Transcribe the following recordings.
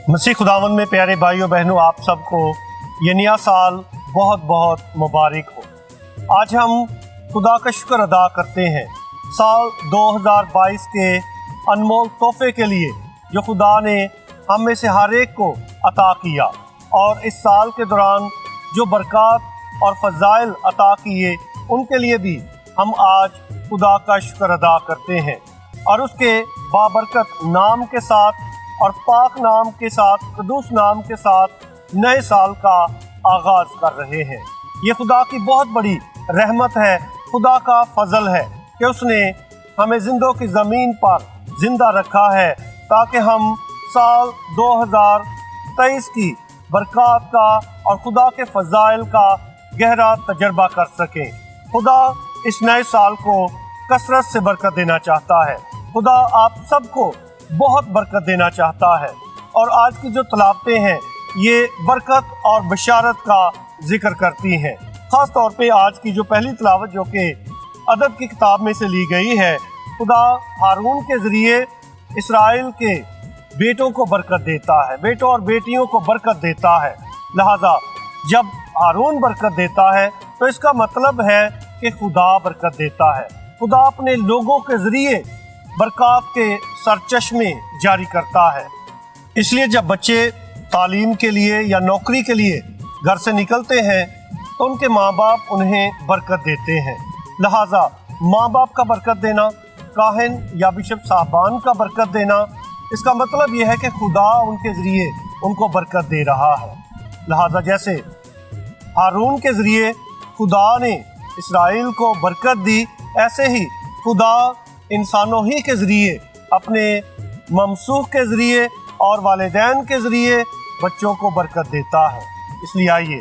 مسیح خداوند میں پیارے بھائیوں بہنوں، آپ سب کو یہ نیا سال بہت بہت مبارک ہو۔ آج ہم خدا کا شکر ادا کرتے ہیں سال 2022 کے انمول تحفے کے لیے جو خدا نے ہم میں سے ہر ایک کو عطا کیا، اور اس سال کے دوران جو برکات اور فضائل عطا کیے ان کے لیے بھی ہم آج خدا کا شکر ادا کرتے ہیں، اور اس کے بابرکت نام کے ساتھ اور پاک نام کے ساتھ، قدوس نام کے ساتھ نئے سال کا آغاز کر رہے ہیں۔ یہ خدا کی بہت بڑی رحمت ہے، خدا کا فضل ہے کہ اس نے ہمیں زندوں کی زمین پر زندہ رکھا ہے تاکہ ہم سال 2023 کی برکات کا اور خدا کے فضائل کا گہرا تجربہ کر سکیں۔ خدا اس نئے سال کو کثرت سے برکت دینا چاہتا ہے۔ خدا آپ سب کو بہت برکت دینا چاہتا ہے، اور آج کی جو تلاوتیں ہیں یہ برکت اور بشارت کا ذکر کرتی ہیں۔ خاص طور پہ آج کی جو پہلی تلاوت جو کہ ادب کی کتاب میں سے لی گئی ہے، خدا ہارون کے ذریعے اسرائیل کے بیٹوں کو برکت دیتا ہے، بیٹوں اور بیٹیوں کو برکت دیتا ہے۔ لہذا جب ہارون برکت دیتا ہے تو اس کا مطلب ہے کہ خدا برکت دیتا ہے۔ خدا اپنے لوگوں کے ذریعے برکات کے سرچشمے جاری کرتا ہے۔ اس لیے جب بچے تعلیم کے لیے یا نوکری کے لیے گھر سے نکلتے ہیں تو ان کے ماں باپ انہیں برکت دیتے ہیں۔ لہٰذا ماں باپ کا برکت دینا، کاہن یا بشپ صاحبان کا برکت دینا، اس کا مطلب یہ ہے کہ خدا ان کے ذریعے ان کو برکت دے رہا ہے۔ لہٰذا جیسے ہارون کے ذریعے خدا نے اسرائیل کو برکت دی، ایسے ہی خدا انسانوں ہی کے ذریعے، اپنے ممسوح کے ذریعے اور والدین کے ذریعے بچوں کو برکت دیتا ہے۔ اس لیے آئیے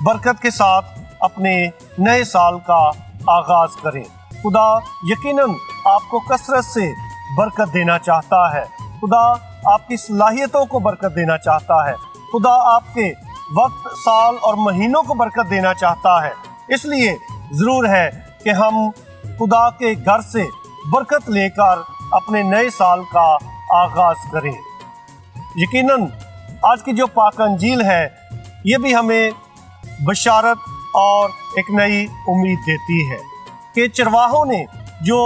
برکت کے ساتھ اپنے نئے سال کا آغاز کریں۔ خدا یقیناً آپ کو کثرت سے برکت دینا چاہتا ہے۔ خدا آپ کی صلاحیتوں کو برکت دینا چاہتا ہے۔ خدا آپ کے وقت، سال اور مہینوں کو برکت دینا چاہتا ہے۔ اس لیے ضرور ہے کہ ہم خدا کے گھر سے برکت لے کر اپنے نئے سال کا آغاز کریں۔ یقیناً آج کی جو پاک انجیل ہے یہ بھی ہمیں بشارت اور ایک نئی امید دیتی ہے کہ چرواہوں نے جو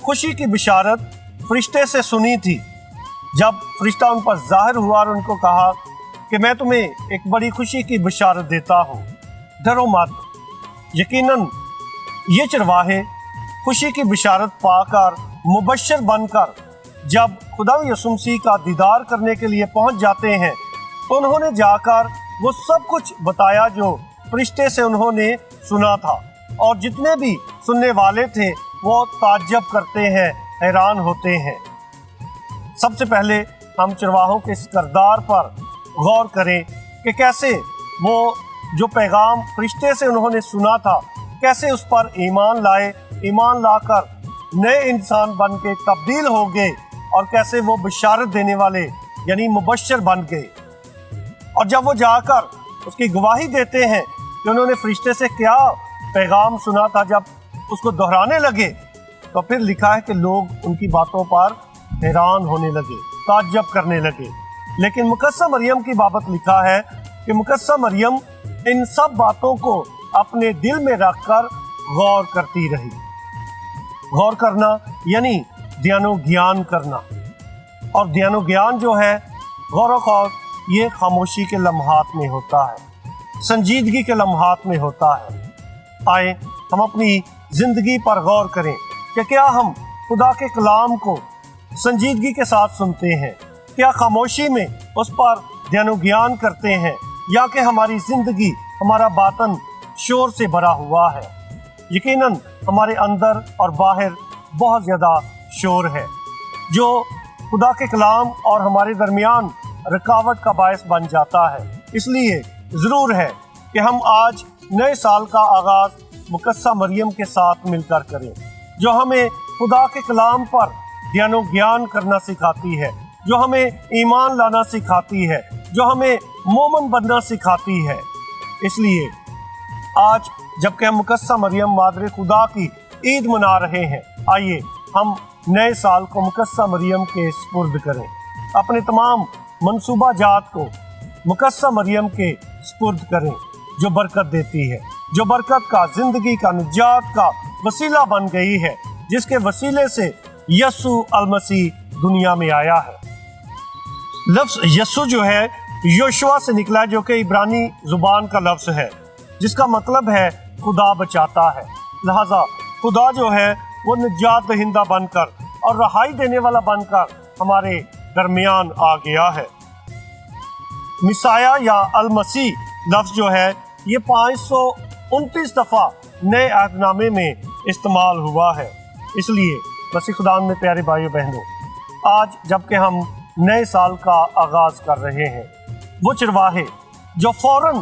خوشی کی بشارت فرشتے سے سنی تھی، جب فرشتہ ان پر ظاہر ہوا اور ان کو کہا کہ میں تمہیں ایک بڑی خوشی کی بشارت دیتا ہوں، ڈرو مت۔ یقیناً یہ چرواہے خوشی کی بشارت پا کر، مبشر بن کر جب خدا یسوع مسیح کا دیدار کرنے کے لیے پہنچ جاتے ہیں تو انہوں نے جا کر وہ سب کچھ بتایا جو فرشتے سے انہوں نے سنا تھا، اور جتنے بھی سننے والے تھے وہ تعجب کرتے ہیں، حیران ہوتے ہیں۔ سب سے پہلے ہم چرواہوں کے اس کردار پر غور کریں کہ کیسے وہ جو پیغام فرشتے سے انہوں نے سنا تھا، کیسے اس پر ایمان لائے، ایمان لا کر نئے انسان بن کے تبدیل ہو گئے، اور کیسے وہ بشارت دینے والے یعنی مبشر بن گئے۔ اور جب وہ جا کر اس کی گواہی دیتے ہیں کہ انہوں نے فرشتے سے کیا پیغام سنا تھا، جب اس کو دہرانے لگے تو پھر لکھا ہے کہ لوگ ان کی باتوں پر حیران ہونے لگے، تعجب کرنے لگے۔ لیکن مقدسہ مریم کی بابت لکھا ہے کہ مقدسہ مریم ان سب باتوں کو اپنے دل میں رکھ کر غور کرتی رہی۔ غور کرنا یعنی دھیانو گیان کرنا، اور دھیانو گیان جو ہے، غور و خوض، یہ خاموشی کے لمحات میں ہوتا ہے، سنجیدگی کے لمحات میں ہوتا ہے۔ آئے ہم اپنی زندگی پر غور کریں کہ کیا ہم خدا کے کلام کو سنجیدگی کے ساتھ سنتے ہیں، کیا خاموشی میں اس پر دھیانو گیان کرتے ہیں، یا کہ ہماری زندگی، ہمارا باطن شور سے بھرا ہوا ہے۔ یقیناً ہمارے اندر اور باہر بہت زیادہ شور ہے جو خدا کے کلام اور ہمارے درمیان رکاوٹ کا باعث بن جاتا ہے۔ اس لیے ضرور ہے کہ ہم آج نئے سال کا آغاز مقدسہ مریم کے ساتھ مل کر کریں، جو ہمیں خدا کے کلام پر دھیانو گیان کرنا سکھاتی ہے، جو ہمیں ایمان لانا سکھاتی ہے، جو ہمیں مومن بننا سکھاتی ہے۔ اس لیے آج جبکہ ہم مقدسہ مریم مادر خدا کی عید منا رہے ہیں، آئیے ہم نئے سال کو مقدسہ مریم کے سپرد کریں، اپنے تمام منصوبہ جات کو مقدسہ مریم کے سپرد کریں جو برکت دیتی ہے، جو برکت کا، زندگی کا، نجات کا وسیلہ بن گئی ہے، جس کے وسیلے سے یسوع المسیح دنیا میں آیا ہے۔ لفظ یسوع جو ہے یوشوا سے نکلا، جو کہ عبرانی زبان کا لفظ ہے، جس کا مطلب ہے خدا بچاتا ہے۔ لہذا خدا جو ہے وہ نجات دہندہ بن کر اور رہائی دینے والا بن کر ہمارے درمیان آ گیا ہے۔ مسیح یا المسیح لفظ جو ہے یہ 529 دفعہ نئے عہد نامے میں استعمال ہوا ہے۔ اس لیے مسیح خدا میں پیارے بھائیو بہنوں، آج جبکہ ہم نئے سال کا آغاز کر رہے ہیں، وہ چرواہے جو فوراً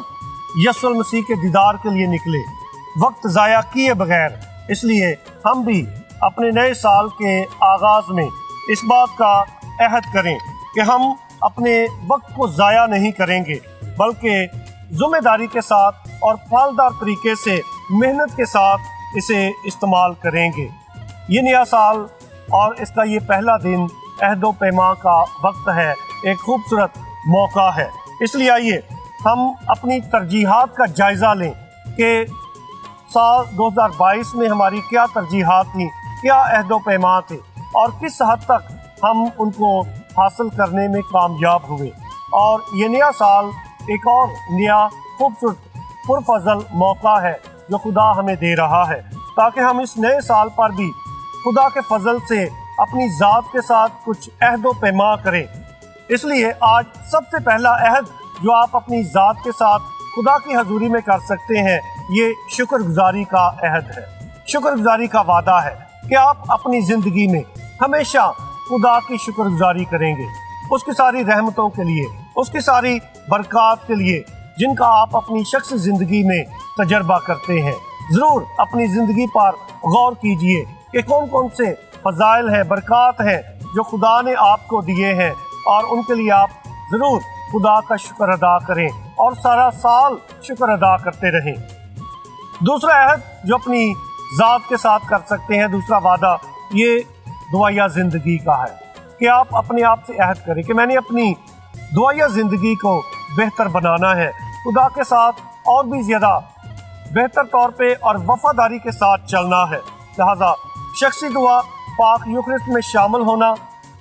یسوع المسیح کے دیدار کے لیے نکلے وقت ضائع کیے بغیر، اس لیے ہم بھی اپنے نئے سال کے آغاز میں اس بات کا عہد کریں کہ ہم اپنے وقت کو ضائع نہیں کریں گے، بلکہ ذمہ داری کے ساتھ اور پھلدار طریقے سے محنت کے ساتھ اسے استعمال کریں گے۔ یہ نیا سال اور اس کا یہ پہلا دن عہد و پیمان کا وقت ہے، ایک خوبصورت موقع ہے۔ اس لیے آئیے ہم اپنی ترجیحات کا جائزہ لیں کہ سال 2022 میں ہماری کیا ترجیحات تھیں، کیا عہد و پیمان تھے، اور کس حد تک ہم ان کو حاصل کرنے میں کامیاب ہوئے۔ اور یہ نیا سال ایک اور نیا خوبصورت پرفضل موقع ہے جو خدا ہمیں دے رہا ہے، تاکہ ہم اس نئے سال پر بھی خدا کے فضل سے اپنی ذات کے ساتھ کچھ عہد و پیمان کریں۔ اس لیے آج سب سے پہلا عہد جو آپ اپنی ذات کے ساتھ خدا کی حضوری میں کر سکتے ہیں، یہ شکر گزاری کا عہد ہے، شکر گزاری کا وعدہ ہے کہ آپ اپنی زندگی میں ہمیشہ خدا کی شکر گزاری کریں گے، اس کی ساری رحمتوں کے لیے، اس کی ساری برکات کے لیے جن کا آپ اپنی شخصی زندگی میں تجربہ کرتے ہیں۔ ضرور اپنی زندگی پر غور کیجئے کہ کون کون سے فضائل ہیں، برکات ہیں جو خدا نے آپ کو دیے ہیں، اور ان کے لیے آپ ضرور خدا کا شکر ادا کریں اور سارا سال شکر ادا کرتے رہیں۔ دوسرا عہد جو اپنی ذات کے ساتھ کر سکتے ہیں، دوسرا وعدہ، یہ دعائیہ زندگی کا ہے کہ آپ اپنے آپ سے عہد کریں کہ میں نے اپنی دعائیہ زندگی کو بہتر بنانا ہے، خدا کے ساتھ اور بھی زیادہ بہتر طور پہ اور وفاداری کے ساتھ چلنا ہے۔ لہذا شخصی دعا، پاک یوکرسٹ میں شامل ہونا،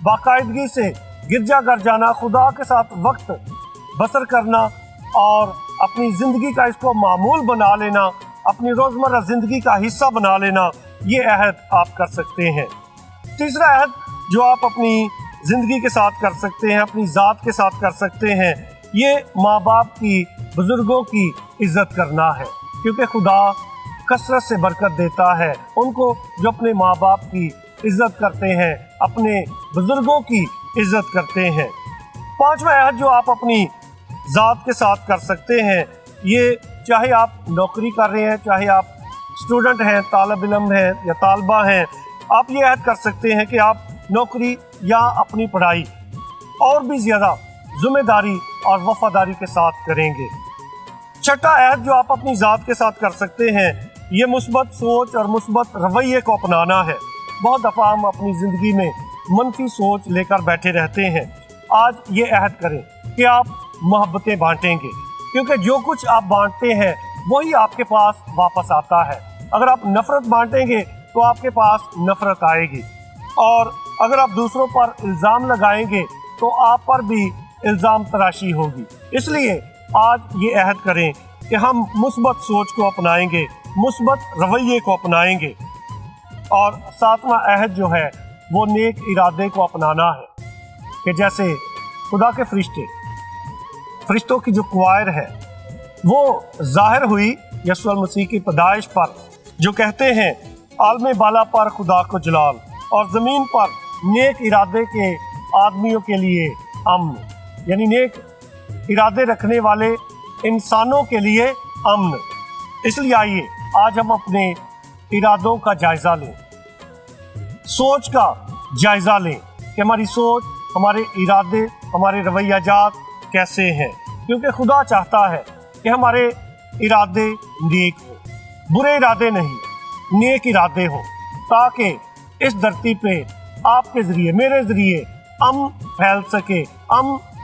باقاعدگی سے گرجا گھر جانا، خدا کے ساتھ وقت بسر کرنا اور اپنی زندگی کا اس کو معمول بنا لینا، اپنی روزمرہ زندگی کا حصہ بنا لینا، یہ عہد آپ کر سکتے ہیں۔ تیسرا عہد جو آپ اپنی زندگی کے ساتھ کر سکتے ہیں، اپنی ذات کے ساتھ کر سکتے ہیں، یہ ماں باپ کی، بزرگوں کی عزت کرنا ہے، کیونکہ خدا کثرت سے برکت دیتا ہے ان کو جو اپنے ماں باپ کی عزت کرتے ہیں، اپنے بزرگوں کی عزت کرتے ہیں۔ پانچواں عہد جو آپ اپنی ذات کے ساتھ کر سکتے ہیں، یہ چاہے آپ نوکری کر رہے ہیں، چاہے آپ اسٹوڈنٹ ہیں، طالب علم ہیں یا طالبہ ہیں، آپ یہ عہد کر سکتے ہیں کہ آپ نوکری یا اپنی پڑھائی اور بھی زیادہ ذمہ داری اور وفاداری کے ساتھ کریں گے۔ چھٹا عہد جو آپ اپنی ذات کے ساتھ کر سکتے ہیں، یہ مثبت سوچ اور مثبت رویے کو اپنانا ہے۔ بہت دفعہ ہم اپنی زندگی میں منفی سوچ لے کر بیٹھے رہتے ہیں۔ آج یہ عہد کریں کہ آپ محبتیں بانٹیں گے، کیونکہ جو کچھ آپ بانٹتے ہیں وہی آپ کے پاس واپس آتا ہے۔ اگر آپ نفرت بانٹیں گے تو آپ کے پاس نفرت آئے گی، اور اگر آپ دوسروں پر الزام لگائیں گے تو آپ پر بھی الزام تراشی ہوگی۔ اس لیے آج یہ عہد کریں کہ ہم مثبت سوچ کو اپنائیں گے، مثبت رویے کو اپنائیں گے۔ اور ساتواں عہد جو ہے وہ نیک ارادے کو اپنانا ہے، کہ جیسے خدا کے فرشتوں کی جو کوائر ہے وہ ظاہر ہوئی یسوع المسیح کی پیدائش پر، جو کہتے ہیں عالم بالا پر خدا کو جلال اور زمین پر نیک ارادے کے آدمیوں کے لیے امن، یعنی نیک ارادے رکھنے والے انسانوں کے لیے امن۔ اس لیے آئیے آج ہم اپنے ارادوں کا جائزہ لیں، سوچ کا جائزہ لیں کہ ہماری سوچ، ہمارے ارادے، ہمارے رویہ جات کیسے ہیں، کیونکہ خدا چاہتا ہے کہ ہمارے ارادے نیک ہوں، برے ارادے نہیں، نیک ارادے ہوں، تاکہ اس دھرتی پہ آپ کے ذریعے، میرے ذریعے امن پھیل سکے، امن